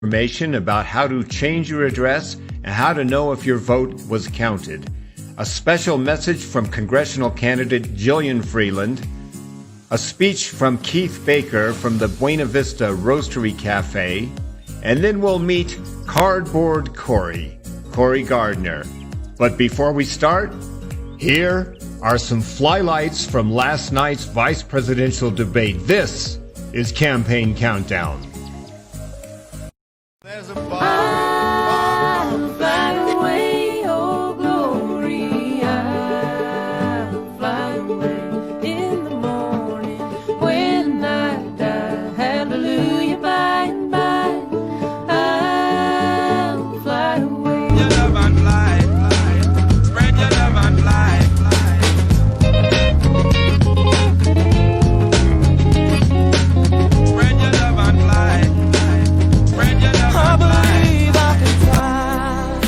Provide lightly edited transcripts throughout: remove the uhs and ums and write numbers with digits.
Information about how to change your address and how to know if your vote was counted. A special message from Congressional candidate Jillian Freeland. A speech from Keith Baker from the Buena Vista Roastery Cafe. And then we'll meet Cardboard Cory Gardner. But before we start, here are some flylights from last night's vice presidential debate. This is Campaign Countdown. There's a I'll fly away, oh glory, I'll fly away in the morning when I die, hallelujah, by and by, I'll fly away. Your love and fly, fly, spread your love and fly, fly. Spread your love and fly. I believe I can fly.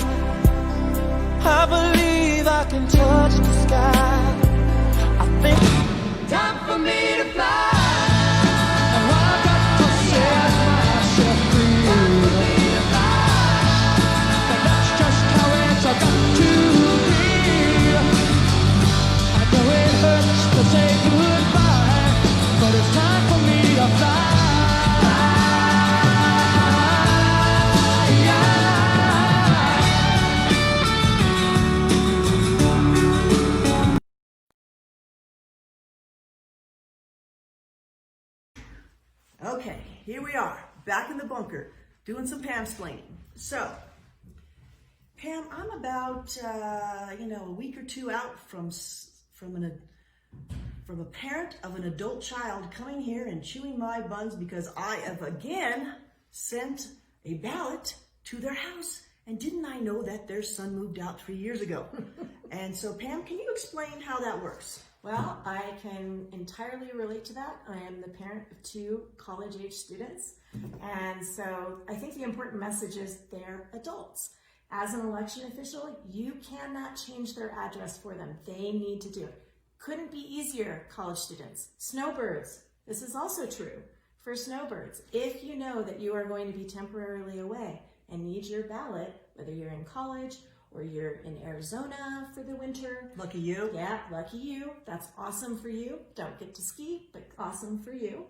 I believe I can touch the sky. I think time for me to fly. And I got to set myself free. Time for me to fly. And that's just how it's got to be. I know it hurts to say goodbye, but it's time for me to fly. Okay, here we are, back in the bunker, doing some Pam-splaining. So, Pam, I'm about, a week or two out from a parent of an adult child coming here and chewing my buns because I have again sent a ballot to their house. And didn't I know that their son moved out 3 years ago? And so, Pam, can you explain how that works? Well, I can entirely relate to that. I am the parent of two college-age students. And so I think the important message is they're adults. As an election official, you cannot change their address for them. They need to do it. Couldn't be easier, college students. Snowbirds, this is also true for snowbirds. If you know that you are going to be temporarily away and need your ballot, whether you're in college or you're in Arizona for the winter. Lucky you. Yeah, lucky you. That's awesome for you. Don't get to ski, but awesome for you.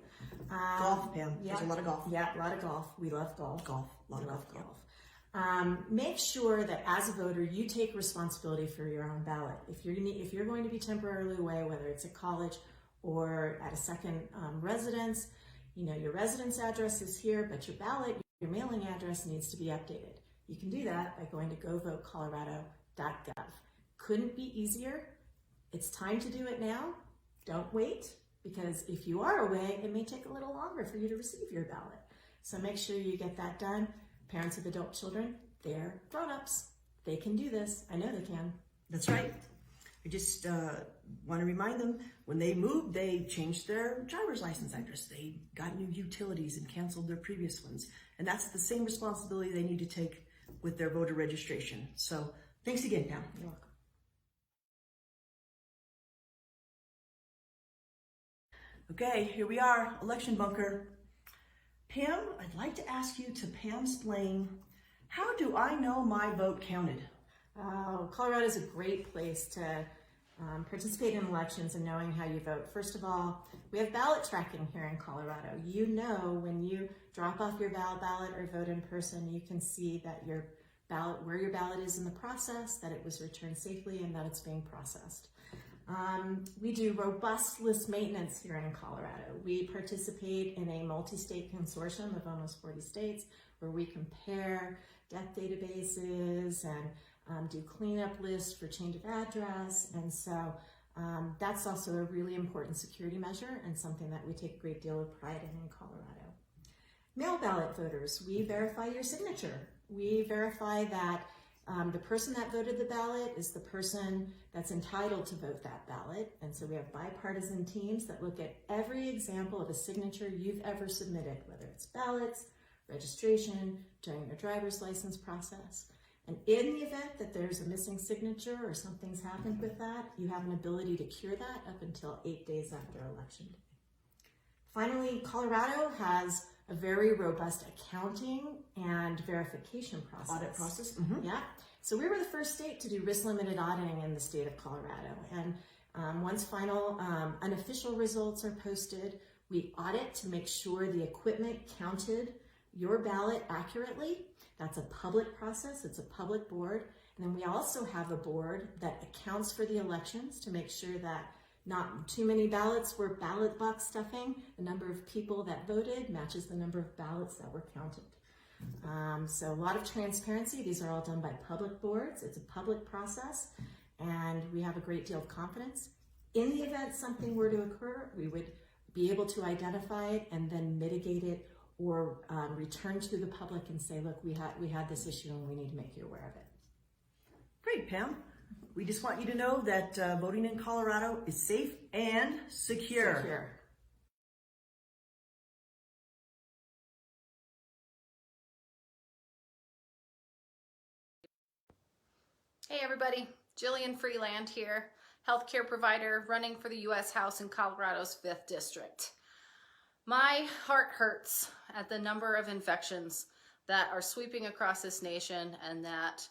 Golf, Pam. Yeah, There's a lot of golf. Yeah, a lot of golf. We love golf. Golf. A lot of golf. Make sure that as a voter, you take responsibility for your own ballot. If you're going to be temporarily away, whether it's at college or at a second residence, your residence address is here, but your ballot, your mailing address needs to be updated. You can do that by going to govotecolorado.gov. Couldn't be easier. It's time to do it now. Don't wait, because if you are away, it may take a little longer for you to receive your ballot. So make sure you get that done. Parents of adult children, they're grown-ups. They can do this. I know they can. That's right. I just want to remind them, when they moved, they changed their driver's license address. They got new utilities and canceled their previous ones. And that's the same responsibility they need to take with their voter registration. So thanks again, Pam. You're welcome. Okay, here we are, election bunker. Pam, I'd like to ask you to Pam-splain, how do I know my vote counted? Oh, Colorado is a great place to participate in elections and knowing how you vote. First of all, we have ballot tracking here in Colorado. You know when you drop off your ballot or vote in person, you can see that your ballot, where your ballot is in the process, that it was returned safely, and that it's being processed. We do robust list maintenance here in Colorado. We participate in a multi-state consortium of almost 40 states where we compare death databases and do cleanup lists for change of address. And so that's also a really important security measure and something that we take a great deal of pride in Colorado. Mail ballot voters, we verify your signature. We verify that the person that voted the ballot is the person that's entitled to vote that ballot. And so we have bipartisan teams that look at every example of a signature you've ever submitted, whether it's ballots, registration, during your driver's license process. And in the event that there's a missing signature or something's happened with that, you have an ability to cure that up until 8 days after election day. Finally, Colorado has a very robust accounting and verification process. Audit process. Yeah. So we were the first state to do risk-limited auditing in the state of Colorado. And once final unofficial results are posted, we audit to make sure the equipment counted your ballot accurately. That's a public process. It's a public board. And then we also have a board that accounts for the elections to make sure that not too many ballots were ballot box stuffing. The number of people that voted matches the number of ballots that were counted. So a lot of transparency. These are all done by public boards. It's a public process, and we have a great deal of confidence. In the event something were to occur, we would be able to identify it and then mitigate it, or return to the public and say, look, we had this issue and we need to make you aware of it. Great, Pam. We just want you to know that voting in Colorado is safe and secure. Hey everybody, Jillian Freeland here, healthcare provider running for the U.S. House in Colorado's 5th District. My heart hurts at the number of infections that are sweeping across this nation and that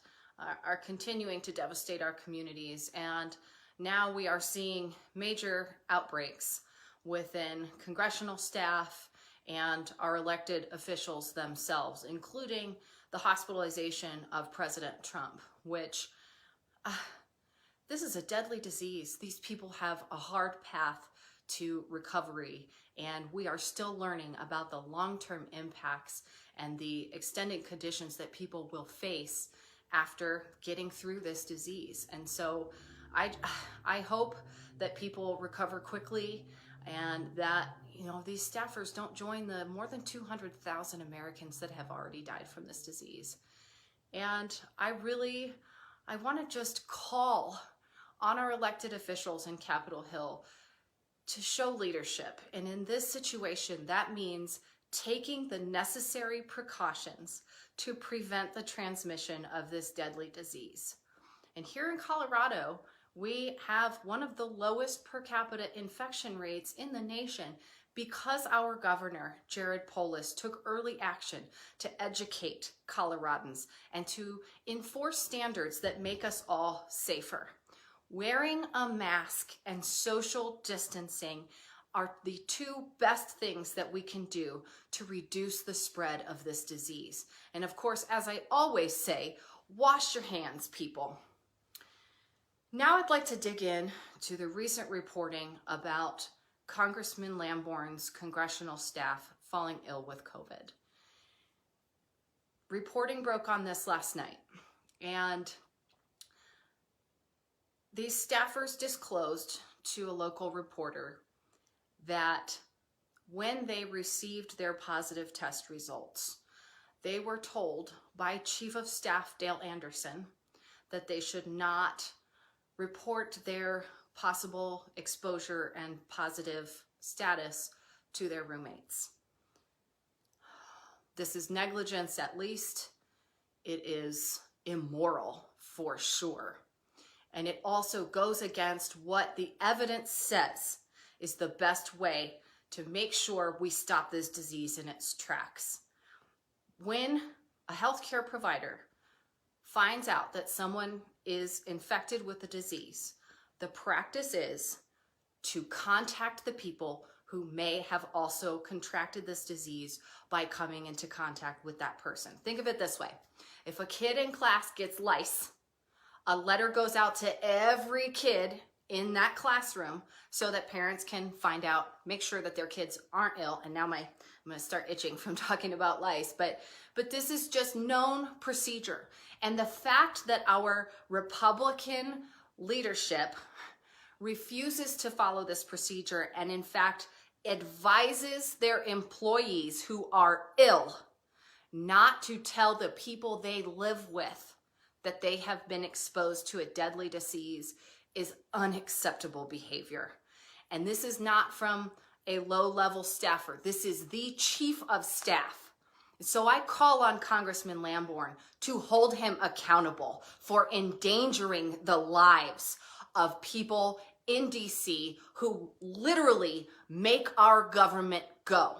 are continuing to devastate our communities. And now we are seeing major outbreaks within congressional staff and our elected officials themselves, including the hospitalization of President Trump, which this is a deadly disease. These people have a hard path to recovery, and we are still learning about the long-term impacts and the extended conditions that people will face after getting through this disease. And so I hope that people recover quickly and that, you know, these staffers don't join the more than 200,000 Americans that have already died from this disease. And I want to just call on our elected officials in Capitol Hill to show leadership. And in this situation, that means taking the necessary precautions to prevent the transmission of this deadly disease. And here in Colorado, we have one of the lowest per capita infection rates in the nation because our governor, Jared Polis, took early action to educate Coloradans and to enforce standards that make us all safer. Wearing a mask and social distancing are the two best things that we can do to reduce the spread of this disease. And of course, as I always say, wash your hands, people. Now I'd like to dig in to the recent reporting about Congressman Lamborn's congressional staff falling ill with COVID. Reporting broke on this last night, and these staffers disclosed to a local reporter that when they received their positive test results, they were told by Chief of Staff Dale Anderson that they should not report their possible exposure and positive status to their roommates. This is negligence at least. It is immoral for sure. And it also goes against what the evidence says is the best way to make sure we stop this disease in its tracks. When a healthcare provider finds out that someone is infected with the disease, the practice is to contact the people who may have also contracted this disease by coming into contact with that person. Think of it this way. If a kid in class gets lice, a letter goes out to every kid in that classroom so that parents can find out, make sure that their kids aren't ill. And now I'm going to start itching from talking about lice, but this is just known procedure. And the fact that our Republican leadership refuses to follow this procedure and in fact advises their employees who are ill not to tell the people they live with that they have been exposed to a deadly disease is unacceptable behavior. And this is not from a low-level staffer. This is the chief of staff. So I call on Congressman Lamborn to hold him accountable for endangering the lives of people in DC who literally make our government go.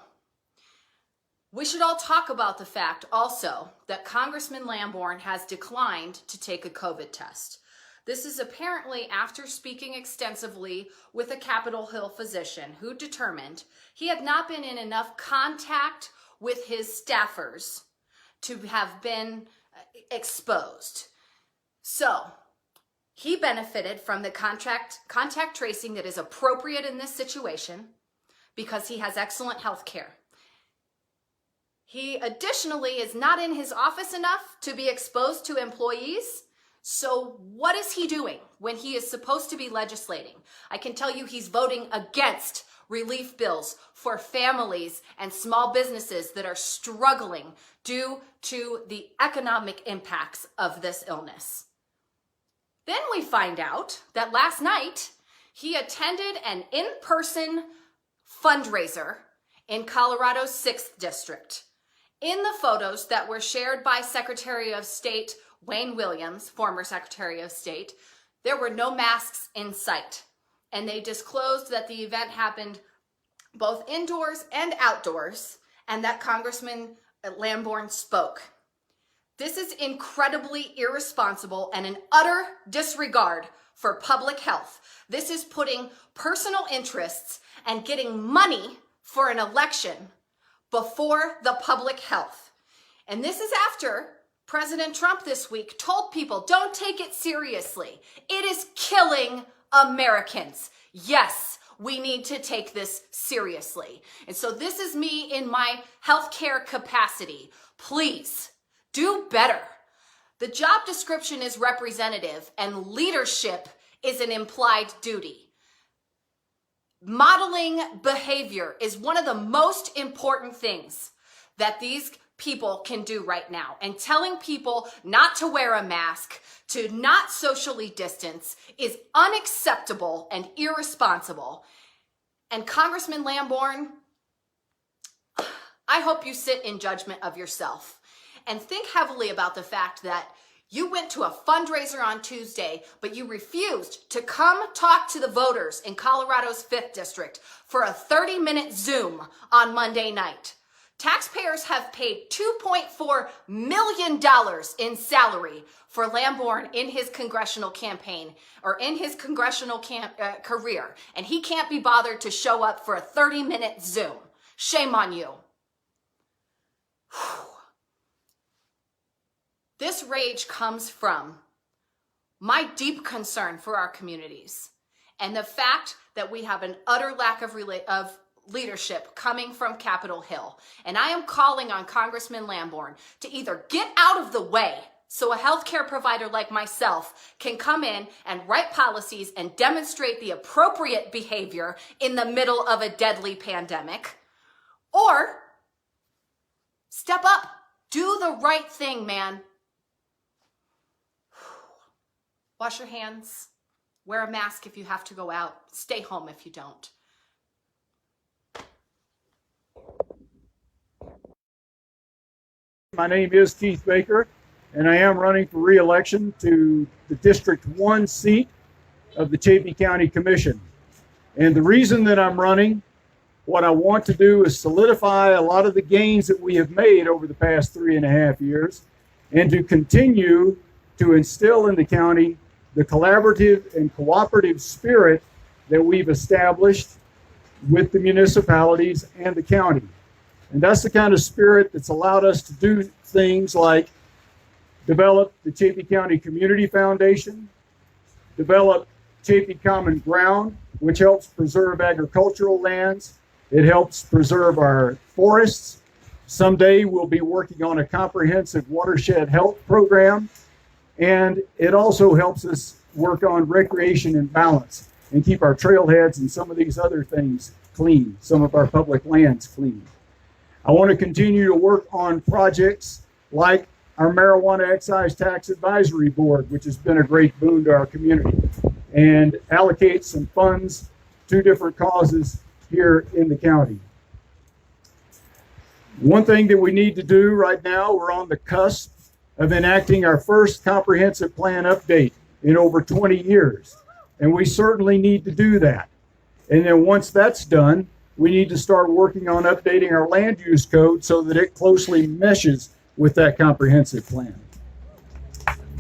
We should all talk about the fact also that Congressman Lamborn has declined to take a COVID test. This is apparently after speaking extensively with a Capitol Hill physician who determined he had not been in enough contact with his staffers to have been exposed. So he benefited from the contact tracing that is appropriate in this situation because he has excellent health care. He additionally is not in his office enough to be exposed to employees. So what is he doing when he is supposed to be legislating? I can tell you he's voting against relief bills for families and small businesses that are struggling due to the economic impacts of this illness. Then we find out that last night he attended an in-person fundraiser in Colorado's 6th District. In the photos that were shared by Secretary of State Wayne Williams, former Secretary of State, there were no masks in sight. And they disclosed that the event happened both indoors and outdoors, and that Congressman Lamborn spoke. This is incredibly irresponsible and an utter disregard for public health. This is putting personal interests and getting money for an election before the public health. And this is after President Trump this week told people, don't take it seriously. It is killing Americans. Yes, we need to take this seriously. And so this is me in my healthcare capacity. Please do better. The job description is representative and leadership is an implied duty. Modeling behavior is one of the most important things that these people can do right now. And telling people not to wear a mask, to not socially distance is unacceptable and irresponsible. And Congressman Lamborn, I hope you sit in judgment of yourself and think heavily about the fact that you went to a fundraiser on Tuesday, but you refused to come talk to the voters in Colorado's 5th District for a 30-minute Zoom on Monday night. Taxpayers have paid $2.4 million in salary for Lamborn in his congressional campaign or in his congressional career, and he can't be bothered to show up for a 30-minute Zoom. Shame on you. This rage comes from my deep concern for our communities and the fact that we have an utter lack of leadership coming from Capitol Hill. And I am calling on Congressman Lamborn to either get out of the way so a healthcare provider like myself can come in and write policies and demonstrate the appropriate behavior in the middle of a deadly pandemic, or step up, do the right thing, man. Wash your hands, wear a mask if you have to go out, stay home if you don't. My name is Keith Baker, and I am running for re-election to the District 1 seat of the Chaffee County Commission. And the reason that I'm running, what I want to do is solidify a lot of the gains that we have made over the past 3.5 years, and to continue to instill in the county the collaborative and cooperative spirit that we've established with the municipalities and the county. And that's the kind of spirit that's allowed us to do things like develop the Chaffee County Community Foundation, develop Chaffee Common Ground, which helps preserve agricultural lands. It helps preserve our forests. Someday we'll be working on a comprehensive watershed health program. And it also helps us work on recreation and balance and keep our trailheads and some of these other things clean, some of our public lands clean. I want to continue to work on projects like our Marijuana Excise Tax Advisory Board, which has been a great boon to our community, and allocate some funds to different causes here in the county. One thing that we need to do right now, we're on the cusp of enacting our first comprehensive plan update in over 20 years. And we certainly need to do that. And then once that's done, we need to start working on updating our land use code so that it closely meshes with that comprehensive plan.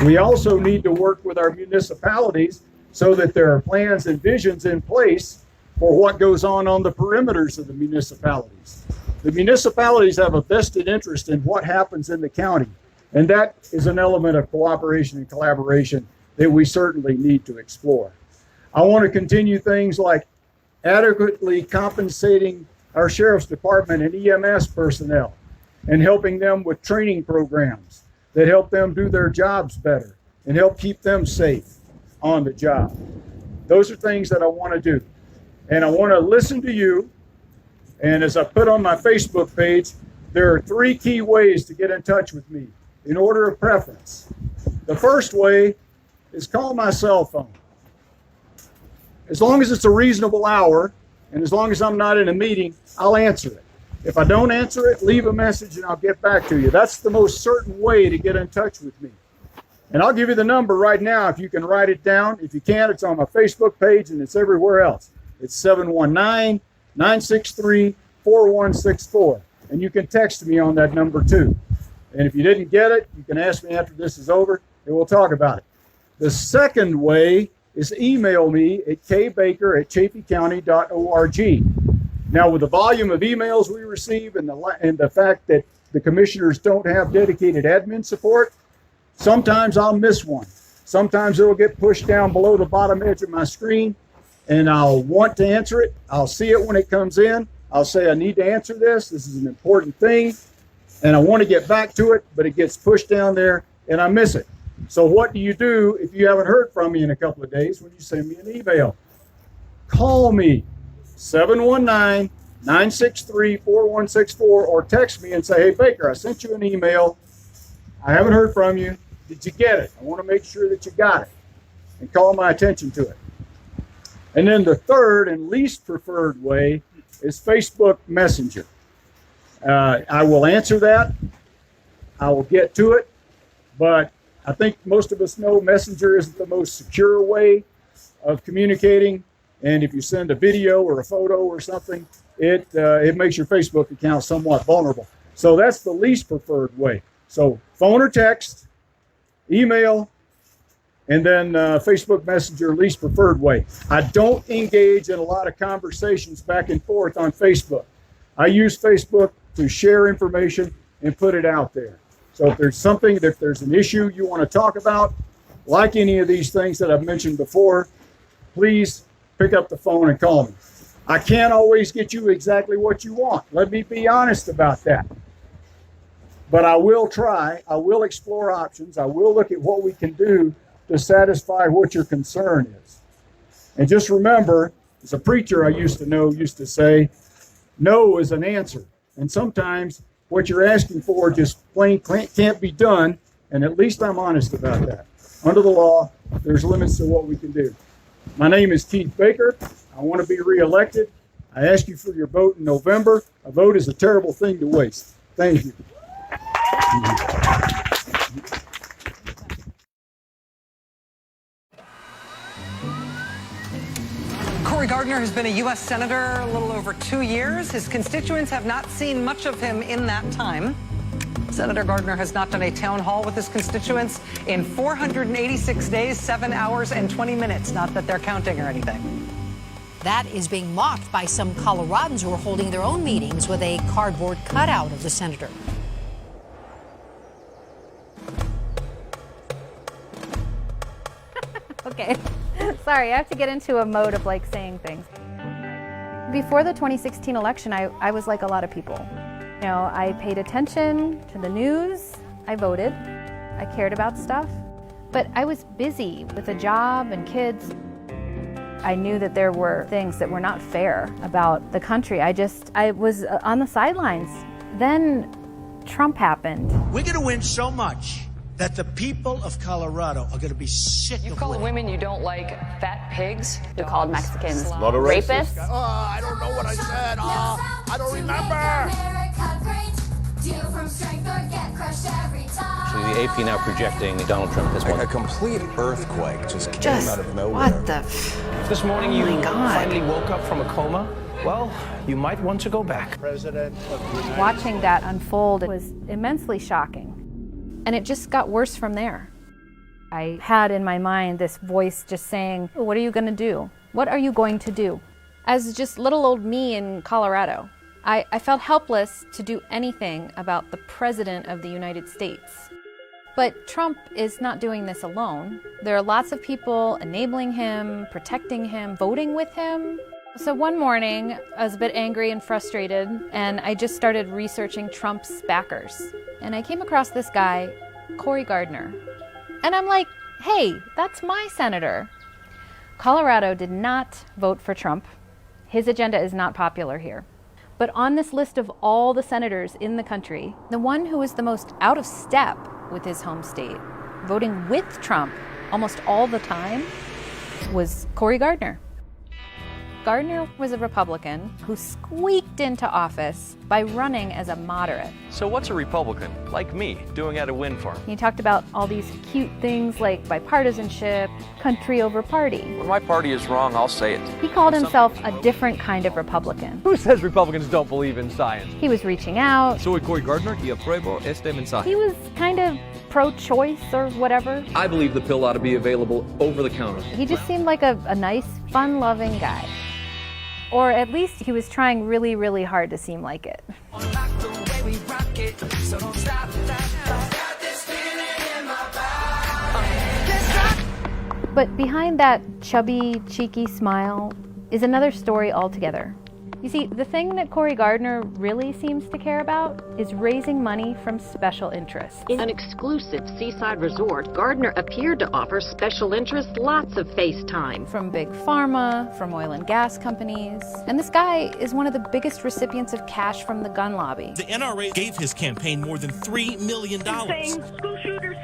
We also need to work with our municipalities so that there are plans and visions in place for what goes on the perimeters of the municipalities. The municipalities have a vested interest in what happens in the county, and that is an element of cooperation and collaboration that we certainly need to explore. I want to continue things like adequately compensating our sheriff's department and EMS personnel and helping them with training programs that help them do their jobs better and help keep them safe on the job. Those are things that I want to do. And I want to listen to you. And as I put on my Facebook page, there are 3 key ways to get in touch with me in order of preference. The first way is call my cell phone. As long as it's a reasonable hour, and as long as I'm not in a meeting, I'll answer it. If I don't answer it, leave a message and I'll get back to you. That's the most certain way to get in touch with me. And I'll give you the number right now if you can write it down. If you can't, it's on my Facebook page and it's everywhere else. It's 719-963-4164. And you can text me on that number too. And if you didn't get it, you can ask me after this is over and we'll talk about it. The second way is email me at kbaker@chaffeycounty.org. Now, with the volume of emails we receive and the fact that the commissioners don't have dedicated admin support, sometimes I'll miss one. Sometimes it'll get pushed down below the bottom edge of my screen, and I'll want to answer it. I'll see it when it comes in. I'll say, I need to answer this. This is an important thing, and I want to get back to it, but it gets pushed down there, and I miss it. So what do you do if you haven't heard from me in a couple of days when you send me an email? Call me, 719-963-4164, or text me and say, hey, Baker, I sent you an email. I haven't heard from you. Did you get it? I want to make sure that you got it and call my attention to it. And then the third and least preferred way is Facebook Messenger. I will answer that. I will get to it, but I think most of us know Messenger isn't the most secure way of communicating. And if you send a video or a photo or something, it makes your Facebook account somewhat vulnerable. So that's the least preferred way. So phone or text, email, and then Facebook Messenger, least preferred way. I don't engage in a lot of conversations back and forth on Facebook. I use Facebook to share information and put it out there. So if there's something, if there's an issue you want to talk about, like any of these things that I've mentioned before, please pick up the phone and call me. I can't always get you exactly what you want. Let me be honest about that. But I will try. I will explore options. I will look at what we can do to satisfy what your concern is. And just remember, as a preacher I used to say, no is an answer. And sometimes what you're asking for just plain can't be done, and at least I'm honest about that. Under the law, there's limits to what we can do. My name is Keith Baker. I want to be reelected. I ask you for your vote in November. A vote is a terrible thing to waste. Thank you. Cory Gardner has been a U.S. Senator a little over 2 years. His constituents have not seen much of him in that time. Senator Gardner has not done a town hall with his constituents in 486 days, 7 hours, and 20 minutes. Not that they're counting or anything. That is being mocked by some Coloradans who are holding their own meetings with a cardboard cutout of the senator. Okay, sorry, I have to get into a mode of like saying things. Before the 2016 election, I was like a lot of people. You know, I paid attention to the news, I voted, I cared about stuff, but I was busy with a job and kids. I knew that there were things that were not fair about the country. I was on the sidelines. Then Trump happened. We're going to win so much that the people of Colorado are going to be sick You of call winning. women you don't like fat pigs. You called Mexicans rapists. Oh, I don't know what I said. I don't remember. Actually, the AP now projecting Donald Trump has won. A complete earthquake just came out of nowhere. What the? This morning you finally woke up from a coma well, you might want to go back. President of the United Watching that unfold was immensely shocking. And it just got worse from there. I had in my mind this voice just saying, what are you going to do? What are you going to do? As just little old me in Colorado, I felt helpless to do anything about the President of the United States. But Trump is not doing this alone. There are lots of people enabling him, protecting him, voting with him. So one morning, I was a bit angry and frustrated, and I just started researching Trump's backers. And I came across this guy, Cory Gardner. And I'm like, hey, that's my senator. Colorado did not vote for Trump. His agenda is not popular here. But on this list of all the senators in the country, the one who was the most out of step with his home state, voting with Trump almost all the time, was Cory Gardner. Gardner was a Republican who squeaked into office by running as a moderate. So what's a Republican, like me, doing at a wind farm? He talked about all these cute things like bipartisanship, country over party. When my party is wrong, I'll say it. He called himself a different kind of Republican. Who says Republicans don't believe in science? He was reaching out. Soy Cory Gardner y apruebo este mensaje. He was kind of pro-choice or whatever. I believe the pill ought to be available over the counter. He just seemed like a nice, fun-loving guy. Or at least he was trying really, really hard to seem like it. But behind that chubby, cheeky smile is another story altogether. You see, the thing that Cory Gardner really seems to care about is raising money from special interests. In an exclusive seaside resort, Gardner appeared to offer special interests lots of face time. From big pharma, from oil and gas companies. And this guy is one of the biggest recipients of cash from the gun lobby. The NRA gave his campaign more than $3 million. School shooter.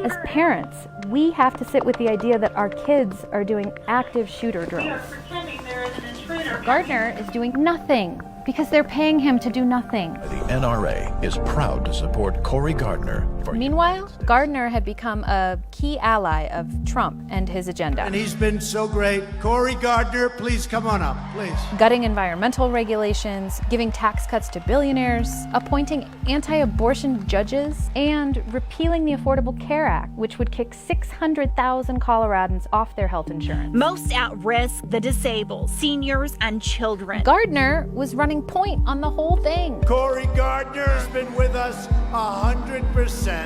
As parents, we have to sit with the idea that our kids are doing active shooter drills. We are pretending there is an intruder. Gardner is doing nothing because they're paying him to do nothing. The NRA is proud to support Cory Gardner. Meanwhile, Gardner had become a key ally of Trump and his agenda. And he's been so great. Cory Gardner, please come on up, please. Gutting environmental regulations, giving tax cuts to billionaires, appointing anti-abortion judges, and repealing the Affordable Care Act, which would kick 600,000 Coloradans off their health insurance. Most at risk, the disabled, seniors, and children. Gardner was running point on the whole thing. Cory Gardner has been with us 100%.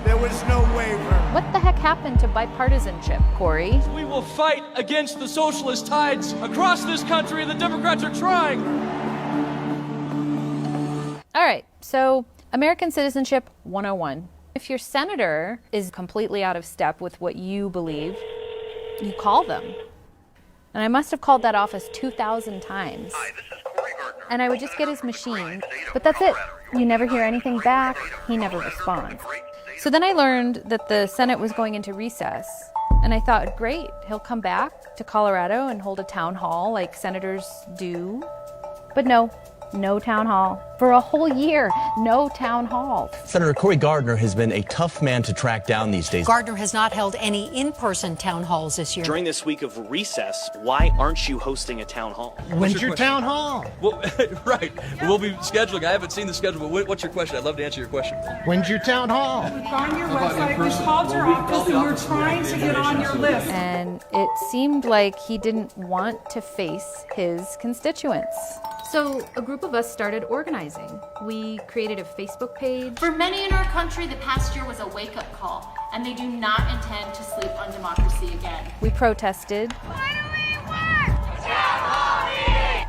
There was no waiver. What the heck happened to bipartisanship, Cory? We will fight against the socialist tides across this country, and the Democrats are trying. All right, so American Citizenship 101. If your senator is completely out of step with what you believe, you call them. And I must have called that office 2,000 times. Hi, this is Cory Gardner. And I would just get his machine, but that's it. You never hear anything back. He never responds. So then I learned that the Senate was going into recess. And I thought, great, he'll come back to Colorado and hold a town hall like senators do. But no town hall. For a whole year, no town hall. Senator Cory Gardner has been a tough man to track down these days. Gardner has not held any in-person town halls this year. During this week of recess, why aren't you hosting a town hall? When's your town hall? Well, right. We'll be scheduling. I haven't seen the schedule, but what's your question? I'd love to answer your question. When's your town hall? We've gone to your website, we called your office, and we're trying to get on your list. And it seemed like he didn't want to face his constituents. So a group of us started organizing. We created a Facebook page. For many in our country, the past year was a wake-up call, and they do not intend to sleep on democracy again. We protested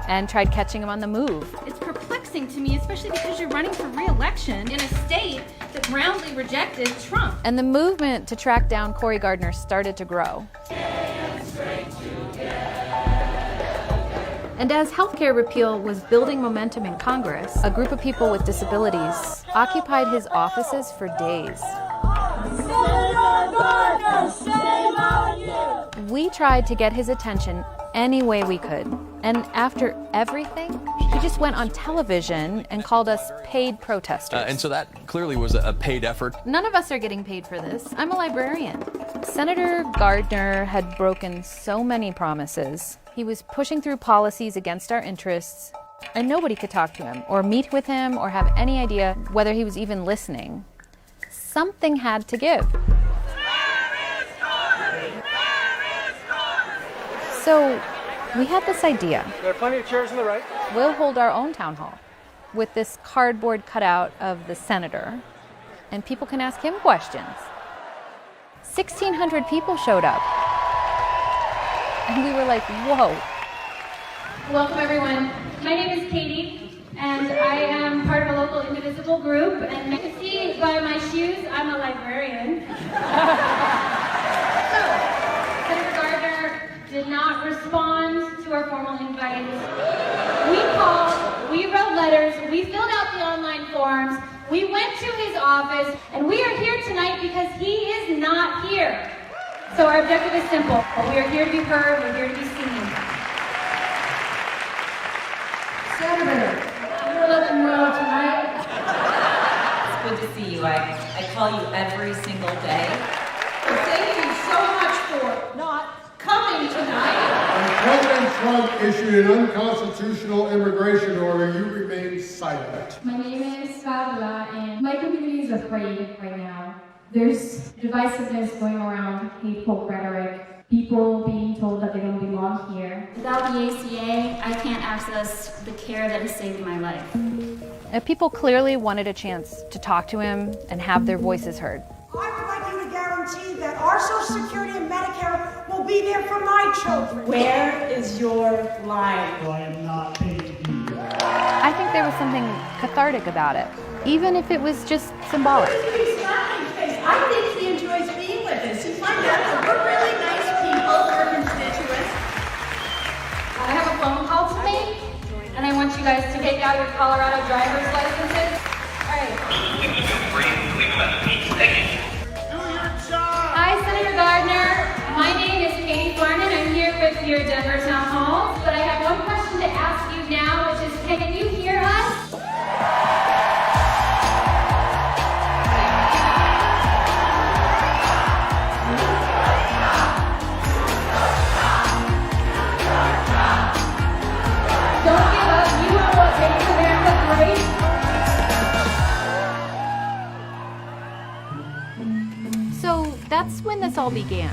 and tried catching him on the move. It's perplexing to me, especially because you're running for re-election in a state that roundly rejected Trump. And the movement to track down Cory Gardner started to grow. And as healthcare repeal was building momentum in Congress, a group of people with disabilities occupied his offices for days. We tried to get his attention any way we could. And after everything, he just went on television and called us paid protesters. And so that clearly was a paid effort. None of us are getting paid for this. I'm a librarian. Senator Gardner had broken so many promises. He was pushing through policies against our interests, and nobody could talk to him or meet with him or have any idea whether he was even listening. Something had to give. So we had this idea. There are plenty of chairs on the right. We'll hold our own town hall with this cardboard cutout of the senator, and people can ask him questions. 1,600 people showed up. And we were like, whoa. Welcome, everyone. My name is Katie, and I am part of a local indivisible group. And you can see by my shoes, I'm a librarian. So, Senator Gardner did not respond to our formal invite. We called, we wrote letters, we filled out the online forms, we went to his office, and we are here tonight because he is not here. So our objective is simple. We are here to be heard, we're here to be seen. Senator, you're looking well tonight. It's good to see you. I call you every single day. Thank you so much for not coming tonight. When President Trump issued an unconstitutional immigration order, you remained silent. My name is Fabula, and my community is afraid right now. There's divisiveness going around, hateful rhetoric, people being told that they don't belong here. Without the ACA, I can't access the care that has saved my life. People clearly wanted a chance to talk to him and have their voices heard. I would like you to guarantee that our Social Security and Medicare will be there for my children. Where is your line? I am not paid to be here. I think there was something cathartic about it, even if it was just symbolic. I think he enjoys being with us. You find out that we're really nice people, we're constituents. I have a phone call to make, and I want you guys to take out your Colorado driver's licenses. All right. Hi, Senator Gardner. My name is Katie Farnan. I'm here with your Denver Town Hall, but I have one question to ask you now, which is, can you hear us? Don't give up. You know what makes America great. So that's when this all began.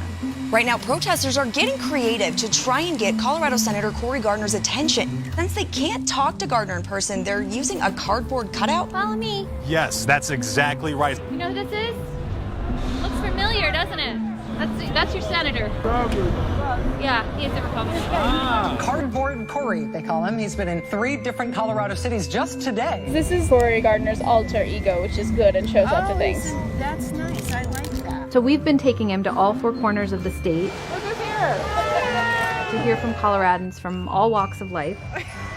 Right now, protesters are getting creative to try and get Colorado Senator Cory Gardner's attention. Since they can't talk to Gardner in person, they're using a cardboard cutout. Follow me. Yes, that's exactly right. You know who this is? Looks familiar, doesn't it? That's your senator. Yeah, he is a Republican. Cardboard Cory, they call him. He's been in 3 different Colorado cities just today. This is Cory Gardner's alter ego, which is good and shows up to things. That's nice. I like that. So we've been taking him to all 4 corners of the state to hear from Coloradans from all walks of life.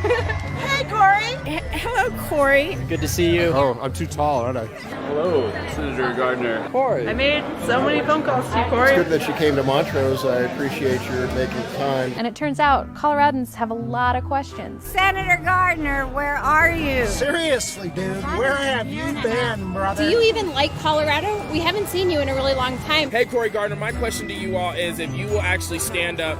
Hey, Cory. Hello, Cory. Good to see you. Oh, I'm too tall, aren't I? Hello, Senator Gardner. Cory. I made so many phone calls to you, Cory. It's good that you came to Montrose. I appreciate your making time. And it turns out Coloradans have a lot of questions. Senator Gardner, where are you? Seriously, dude, where have you been, brother? Do you even like Colorado? We haven't seen you in a really long time. Hey, Cory Gardner, my question to you all is if you will actually stand up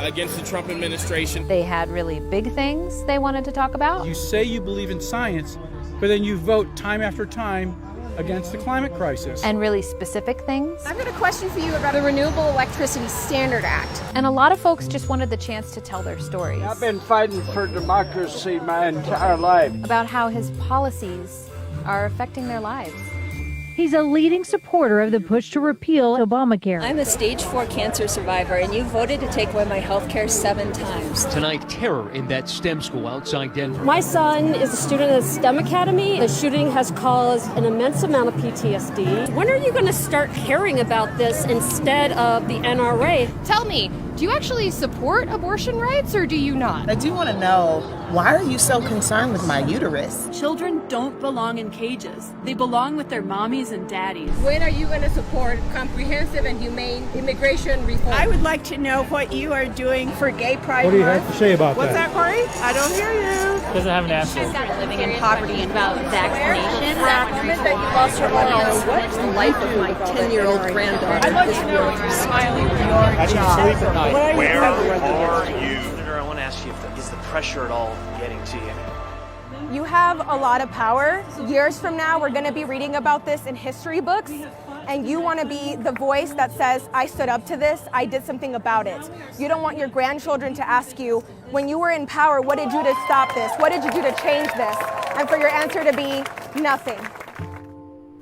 against the Trump administration. They had really big things they wanted to talk about. You say you believe in science, but then you vote time after time against the climate crisis. And really specific things. I've got a question for you about the Renewable Electricity Standard Act. And a lot of folks just wanted the chance to tell their stories. I've been fighting for democracy my entire life. About how his policies are affecting their lives. He's a leading supporter of the push to repeal Obamacare. I'm a stage 4 cancer survivor, and you voted to take away my health care 7 times. Tonight, terror in that STEM school outside Denver. My son is a student at STEM Academy. The shooting has caused an immense amount of PTSD. When are you going to start caring about this instead of the NRA? Tell me, Do you actually support abortion rights or do you not? I do want to know, why are you so concerned with my uterus? Children don't belong in cages. They belong with their mommies and daddies. When are you going to support comprehensive and humane immigration reform? I would like to know what you are doing for Gay Pride Month. What do you have to say about What's that, Cory? I don't hear you. Doesn't have an answer. Living in poverty about vaccinations. The moment that you lost your mind, What's the life of my 10-year-old granddaughter? I'd like to know if you're smiling with your job. Where are you? Senator, I want to ask you, is the pressure at all getting to you? You have a lot of power. Years from now, we're going to be reading about this in history books, and you want to be the voice that says, I stood up to this, I did something about it. You don't want your grandchildren to ask you, when you were in power, what did you do to stop this? What did you do to change this? And for your answer to be nothing.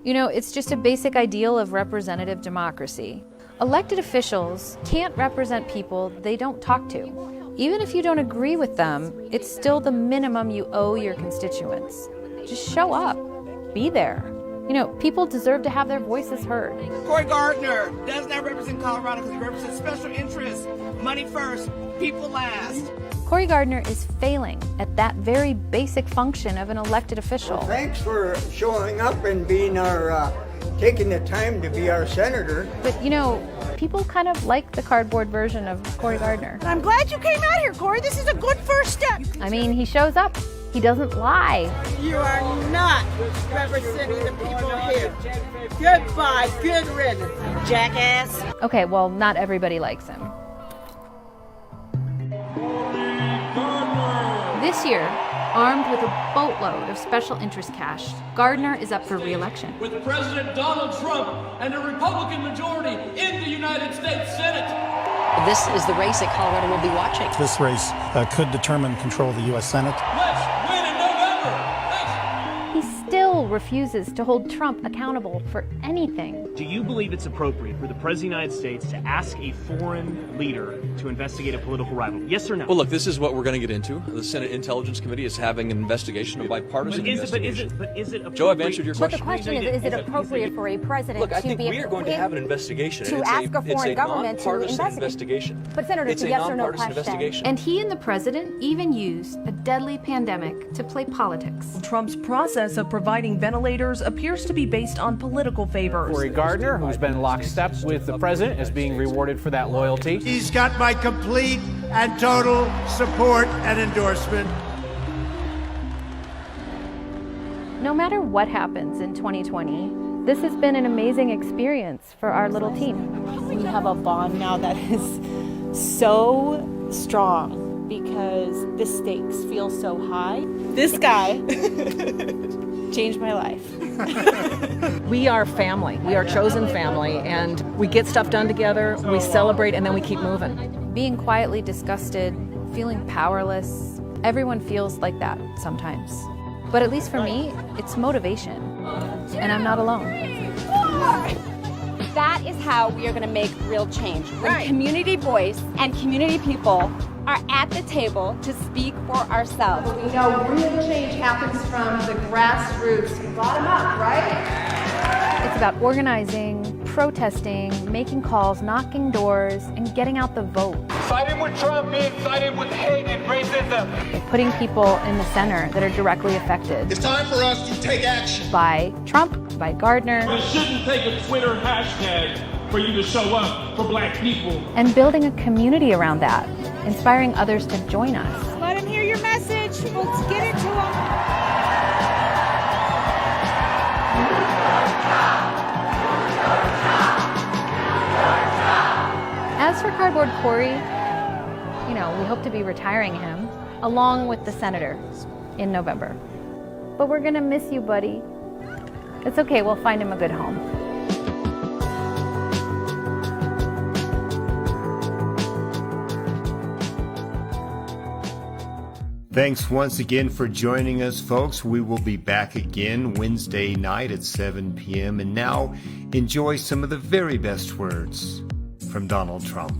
You know, it's just a basic ideal of representative democracy. Elected officials can't represent people they don't talk to. Even if you don't agree with them, it's still the minimum you owe your constituents. Just show up. Be there. You know, people deserve to have their voices heard. Cory Gardner does not represent Colorado because he represents special interests. Money first, people last. Cory Gardner is failing at that very basic function of an elected official. Well, thanks for showing up and being our, taking the time to be our senator. But you know, people kind of like the cardboard version of Cory Gardner. I'm glad you came out here, Cory. This is a good first step. I mean, he shows up. He doesn't lie. You are not representing the people here. Goodbye, good riddance, jackass. Okay, well, not everybody likes him. This year, armed with a boatload of special interest cash, Gardner is up for re-election. With President Donald Trump and a Republican majority in the United States Senate. This is the race that Colorado will be watching. This race could determine control of the U.S. Senate. Let's win in November. Thanks. He still refuses to hold Trump accountable for anything. Do you believe it's appropriate for the President of the United States to ask a foreign leader to investigate a political rival? Yes or no? Well, look, this is what we're going to get into. The Senate Intelligence Committee is having an investigation, a bipartisan investigation. But is it appropriate? Joe, I've answered your But question. the question Is it appropriate for a president Look, I to think be we are going to have an investigation. to ask a foreign government to investigate? Investigation. But Senator, it's it's a yes or no nonpartisan question. investigation. And he and the president even used a deadly pandemic to play politics. Trump's process of providing ventilators appears to be based on political favors. Cory Gardner, who's been lockstep with the president, is being rewarded for that loyalty. He's got my complete and total support and endorsement. No matter what happens in 2020, this has been an amazing experience for our little team. We have a bond now that is so strong because the stakes feel so high. This guy changed my life. We are family. We are chosen family, and we get stuff done together, we celebrate, and then we keep moving. Being quietly disgusted, feeling powerless, everyone feels like that sometimes. But at least for me, it's motivation, and I'm not alone. That is how we are going to make real change. When community voice and community people are at the table to speak for ourselves. We know real change happens from the grassroots, bottom up, right? It's about organizing, protesting, making calls, knocking doors, and getting out the vote. Siding with Trump means siding with hate and racism. Putting people in the center that are directly affected. It's time for us to take action. By Trump, by Gardner. It shouldn't take a Twitter hashtag for you to show up for black people. And building a community around that, inspiring others to join us. Let him hear your message. Let's get it to him. As for Cardboard Cory, you know, we hope to be retiring him, along with the senator, in November. But we're gonna miss you, buddy. It's okay, we'll find him a good home. Thanks once again for joining us, folks. We will be back again Wednesday night at 7 p.m. And now, enjoy some of the very best words from Donald Trump.